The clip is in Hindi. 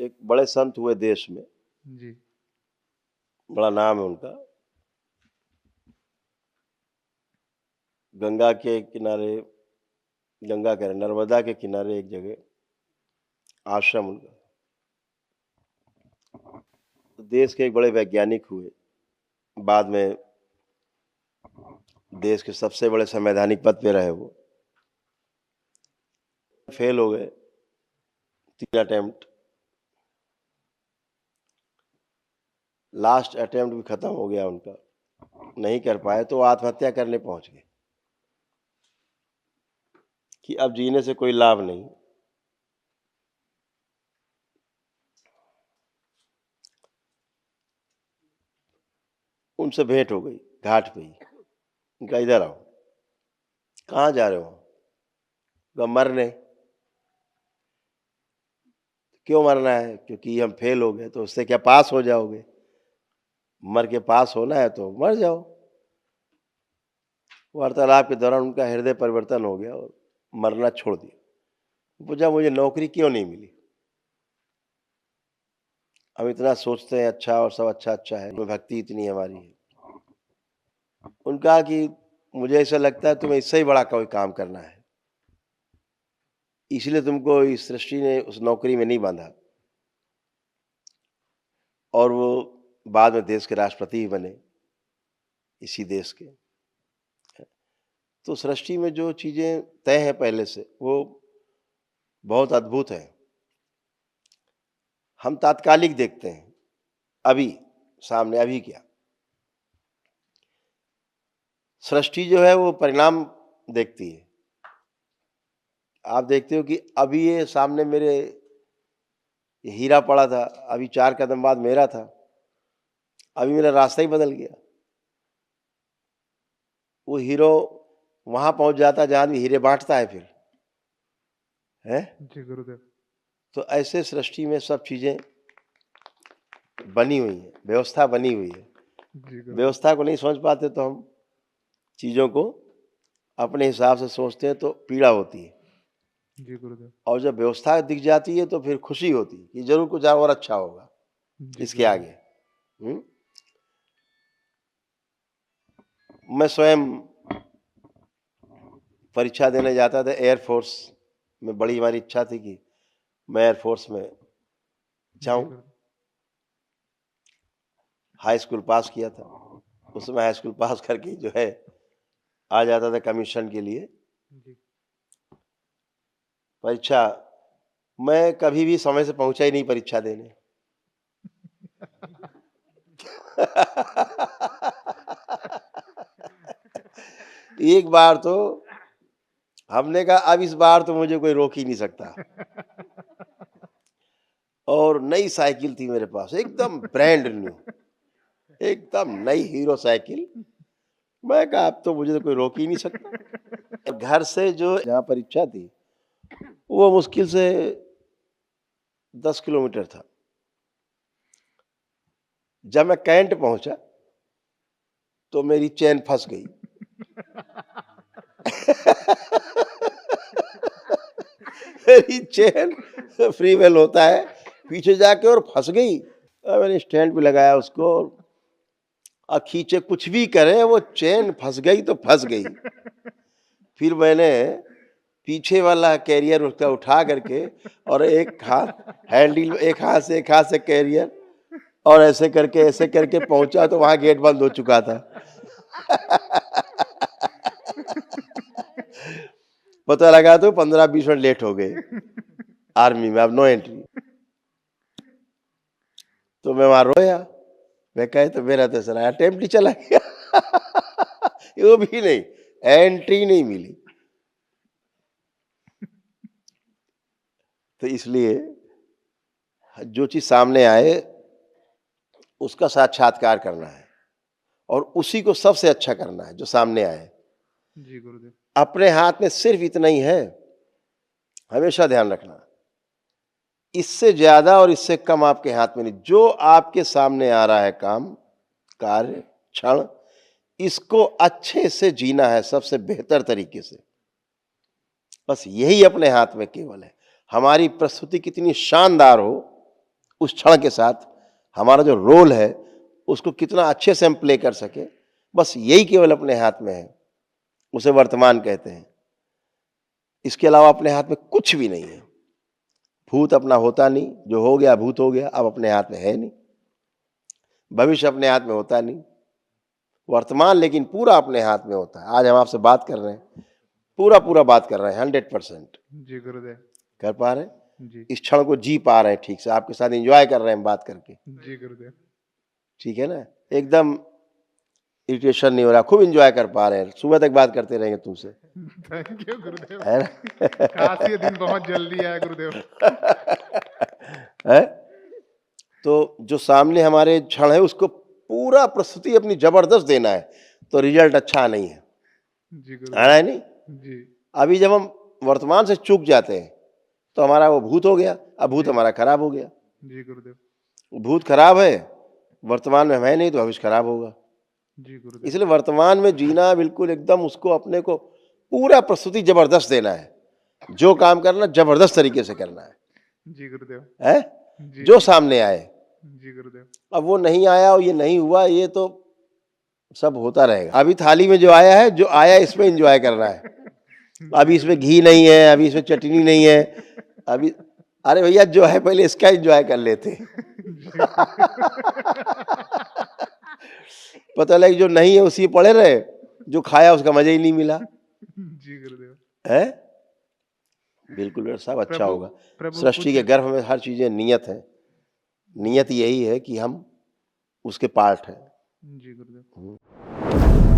एक बड़े संत हुए देश में, जी। बड़ा नाम है उनका। गंगा के किनारे, गंगा कह रहे, नर्मदा के किनारे एक जगह आश्रम उनका। तो देश के एक बड़े वैज्ञानिक हुए, बाद में देश के सबसे बड़े संवैधानिक पद पे रहे वो। फेल हो गए 3 अटेम्प्ट, लास्ट अटेम्प्ट भी खत्म हो गया उनका, नहीं कर पाए तो आत्महत्या करने पहुंच गए कि अब जीने से कोई लाभ नहीं। उनसे भेंट हो गई घाट पे ही। उनका इधर आओ। कहाँ जा रहे हो? कहा मरने। क्यों मरना है? क्योंकि हम फेल हो गए। तो उससे क्या पास हो जाओगे? मर के पास होना है तो मर जाओ। वार्तालाप के दौरान उनका हृदय परिवर्तन हो गया और मरना छोड़ दिया। पूछा मुझे नौकरी क्यों नहीं मिली? हम इतना सोचते हैं अच्छा और सब अच्छा अच्छा है, भक्ति इतनी हमारी है। उनका कि मुझे ऐसा लगता है तुम्हें इससे ही बड़ा कोई काम करना है, इसलिए तुमको इस सृष्टि ने उस नौकरी में नहीं बांधा। और वो बाद में देश के राष्ट्रपति बने, इसी देश के। तो सृष्टि में जो चीजें तय हैं पहले से, वो बहुत अद्भुत है। हम तात्कालिक देखते हैं, अभी सामने, अभी क्या। सृष्टि जो है वो परिणाम देखती है। आप देखते हो कि अभी ये सामने मेरे ये हीरा पड़ा था, अभी 4 कदम बाद मेरा था, अभी मेरा रास्ता ही बदल गया। वो हीरो वहां पहुंच जाता जहां भी हीरे बांटता है फिर, है जी गुरुदेव। तो ऐसे सृष्टि में सब चीजें बनी हुई है, व्यवस्था बनी हुई है। जी गुरुदेव। व्यवस्था को नहीं समझ पाते तो हम चीजों को अपने हिसाब से सोचते हैं तो पीड़ा होती है। जी गुरुदेव। और जब व्यवस्था दिख जाती है तो फिर खुशी होती है कि जरूर कुछ और अच्छा होगा जी इसके गुरुदेव। आगे। मैं स्वयं परीक्षा देने जाता था एयरफोर्स में। बड़ी हमारी इच्छा थी कि मैं एयरफोर्स में जी जाऊं। गुरुदेव। हाई स्कूल पास किया था, उस समय हाई स्कूल पास करके जो है आ जाता था कमीशन के लिए जी। परीक्षा। मैं कभी भी समय से पहुंचा ही नहीं परीक्षा देने। एक बार तो हमने कहा अब इस बार तो मुझे कोई रोक ही नहीं सकता। और नई साइकिल थी मेरे पास, एकदम ब्रांड न्यू, एकदम नई हीरो साइकिल। मैं कहा अब तो मुझे तो कोई रोक ही नहीं सकता। घर से जो जहाँ परीक्षा थी वो मुश्किल से 10 किलोमीटर था। जब मैं कैंट पहुंचा तो मेरी चेन फंस गई। मेरी चेन फ्री वेल होता है पीछे जाके और फंस गई। मैंने स्टैंड पे लगाया उसको और खींचे, कुछ भी करे वो चेन फंस गई तो फंस गई। फिर मैंने पीछे वाला कैरियर उसका उठा करके और एक हाथ हैंडल, एक हाथ से कैरियर, और ऐसे करके पहुंचा तो वहां गेट बंद हो चुका था। पता लगा तो 15-20 मिनट लेट हो गए आर्मी में, अब नो एंट्री। तो मैं वहां रोया। मैं कहे तो मेरा तो सर अटेम्प्ट ही चला गया। वो भी नहीं, एंट्री नहीं मिली। तो इसलिए जो चीज सामने आए उसका साक्षात्कार करना है और उसी को सबसे अच्छा करना है जो सामने आए। जी गुरुदेव। अपने हाथ में सिर्फ इतना ही है, हमेशा ध्यान रखना। इससे ज्यादा और इससे कम आपके हाथ में नहीं। जो आपके सामने आ रहा है काम, कार्य, क्षण, इसको अच्छे से जीना है सबसे बेहतर तरीके से। बस यही अपने हाथ में केवल है। हमारी प्रस्तुति कितनी शानदार हो उस क्षण के साथ हमारा जो रोल है उसको कितना अच्छे से हम प्ले कर सके, बस यही केवल अपने हाथ में है। उसे वर्तमान कहते हैं। इसके अलावा अपने हाथ में कुछ भी नहीं है। भूत अपना होता नहीं, जो हो गया भूत हो गया, अब अपने हाथ में है नहीं। भविष्य अपने हाथ में होता नहीं, वर्तमान लेकिन पूरा अपने हाथ में होता है। आज हम आपसे बात कर रहे हैं, पूरा बात कर रहे हैं 100%। जी गुरुदेव। कर पा रहे हैं, जी इस क्षण को जी पा रहे हैं ठीक से, आपके साथ एंजॉय कर रहे हैं बात करके, जी गुरुदेव। ठीक है ना। एकदम इरिटेशन नहीं हो रहा, खूब एंजॉय कर पा रहे हैं। सुबह तक बात करते रहेंगे तुमसे, थैंक यू गुरुदेव। है ना। काश ये दिन बहुत जल्दी आया गुरुदेव। है? तो जो सामने हमारे क्षण है उसको पूरा प्रस्तुति अपनी जबरदस्त देना है, तो रिजल्ट अच्छा नहीं है। जी आ गुरुदेव। रहा है नहीं। जी अभी जब हम वर्तमान से चूक जाते हैं तो हमारा वो भूत हो गया, अब भूत हमारा खराब हो गया। जी गुरुदेव। भूत खराब है, वर्तमान में है नहीं, तो भविष्य खराब होगा। जी गुरुदेव। इसलिए वर्तमान में जीना बिल्कुल एकदम, उसको अपने को पूरा प्रस्तुति जबरदस्त देना है। जो काम करना जबरदस्त तरीके से करना है, जी गुरुदेव। है? जी जो सामने आए। जी गुरुदेव। अब वो नहीं आया और ये नहीं हुआ, ये तो सब होता रहेगा। अभी थाली में जो आया है, जो आया इसमें एंजॉय करना है। अभी इसमें घी नहीं है, अभी इसमें चटनी नहीं है, अभी अरे भैया जो है पहले इसका एंजॉय कर लेते। पता लगे जो नहीं है उसी पड़े रहे, जो खाया उसका मजा ही नहीं मिला। जी गुरुदेव। है? बिल्कुल बेटा, सब अच्छा होगा। प्रभु सृष्टि के गर्भ में हर चीजें नियत है। नियत यही है कि हम उसके पार्ट हैं। जी गुरुदेव।